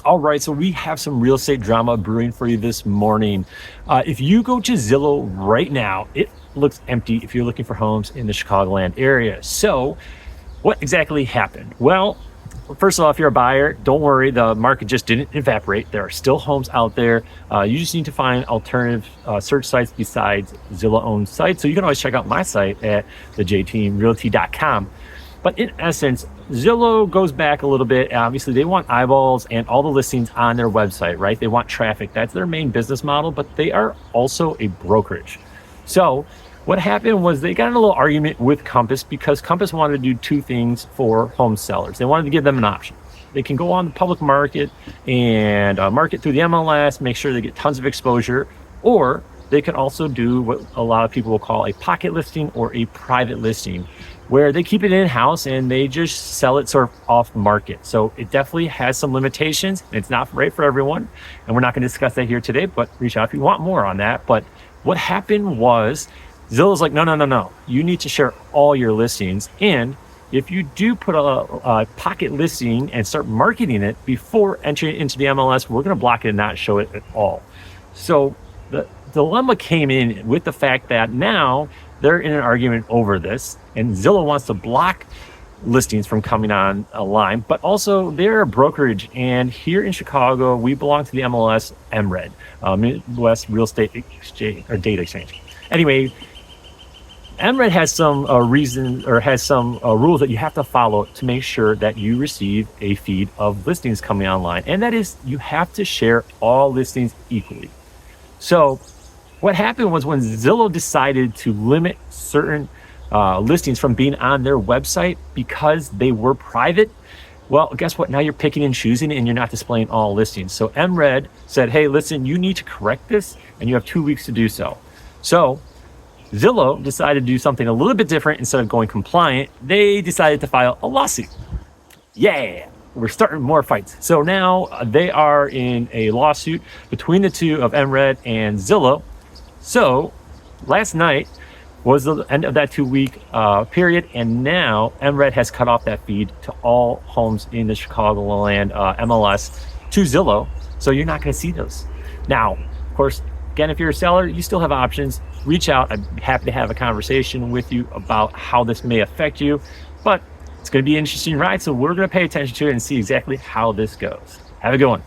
All right, so we have some real estate drama brewing for you this morning. If you go to Zillow right now, it looks empty if you're looking for homes in the Chicagoland area. So what exactly happened? Well, first of all, if you're a buyer, don't worry, the market just didn't evaporate. There are still homes out there. You just need to find alternative search sites besides Zillow-owned sites. So you can always check out my site at thejteamrealty.com. But in essence, Zillow goes back a little bit. Obviously, they want eyeballs and all the listings on their website, right? They want traffic. That's their main business model, but they are also a brokerage. So what happened was they got in a little argument with Compass because Compass wanted to do two things for home sellers. They wanted to give them an option. They can go on the public market and market through the MLS, make sure they get tons of exposure, or they can also do what a lot of people will call a pocket listing or a private listing, where they keep it in-house and they just sell it sort of off market. So it definitely has some limitations. It's not right for everyone. And we're not going to discuss that here today, but reach out if you want more on that. But what happened was Zillow's like, no. You need to share all your listings. And if you do put a pocket listing and start marketing it before entering it into the MLS, we're going to block it and not show it at all. So the dilemma came in with the fact that now they're in an argument over this, and Zillow wants to block listings from coming on a line, but also they're a brokerage. And here in Chicago, we belong to the MLS MRED, Midwest Real Estate Exchange or Data Exchange. Anyway, MRED has some rules that you have to follow to make sure that you receive a feed of listings coming online. And that is, you have to share all listings equally. So what happened was when Zillow decided to limit certain listings from being on their website because they were private, well, guess what? Now you're picking and choosing and you're not displaying all listings. So MRED said, hey, listen, you need to correct this and you have 2 weeks to do so. So Zillow decided to do something a little bit different. Instead of going compliant, they decided to file a lawsuit. Yeah, we're starting more fights. So now they are in a lawsuit between the two of MRED and Zillow. So last night was the end of that 2 week period, and now MRED has cut off that feed to all homes in the Chicagoland MLS to Zillow. So you're not going to see those. Now, of course, again, if you're a seller, you still have options. Reach out. I'd be happy to have a conversation with you about how this may affect you. But it's going to be an interesting ride, so we're going to pay attention to it and see exactly how this goes. Have a good one.